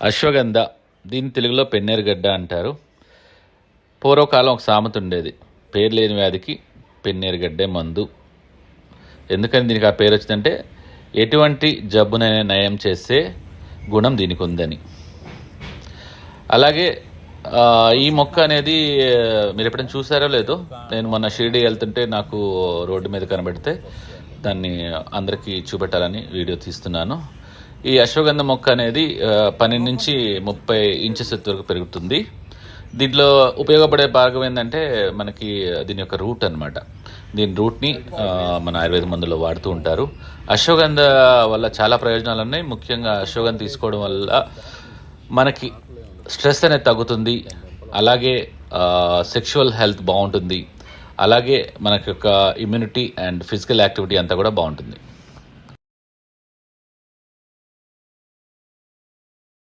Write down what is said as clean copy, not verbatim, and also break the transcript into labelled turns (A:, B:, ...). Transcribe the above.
A: అశ్వగంధ, దీన్ని తెలుగులో పెన్నేరుగడ్డ అంటారు. పూర్వకాలం ఒక సామెత ఉండేది, పేరు లేని వ్యాధికి పెన్నేరుగడ్డే మందు. ఎందుకని దీనికి ఆ పేరు వచ్చిందంటే ఎటువంటి జబ్బునైనా నయం చేసే గుణం దీనికి ఉందని. అలాగే ఈ మొక్క అనేది మీరు ఎప్పుడైనా చూసారో లేదో, నేను మొన్న షిరిడి వెళ్తుంటే నాకు రోడ్డు మీద కనబడితే దాన్ని అందరికీ చూపెట్టాలని వీడియో తీస్తున్నాను. ఈ అశ్వగంధ మొక్క అనేది 12 నుంచి 30 ఇంచెస్ ఎత్తు వరకు పెరుగుతుంది. దీంట్లో ఉపయోగపడే భాగం ఏంటంటే మనకి దీని యొక్క రూట్ అనమాట. దీని రూట్ని మన ఆయుర్వేద మందులో వాడుతూ ఉంటారు. అశ్వగంధ వల్ల చాలా ప్రయోజనాలు ఉన్నాయి. ముఖ్యంగా అశ్వగంధ తీసుకోవడం వల్ల మనకి స్ట్రెస్ అనేది తగ్గుతుంది. అలాగే సెక్షువల్ హెల్త్ బాగుంటుంది. అలాగే మనకి యొక్క ఇమ్యూనిటీ అండ్ ఫిజికల్ యాక్టివిటీ అంతా కూడా బాగుంటుంది.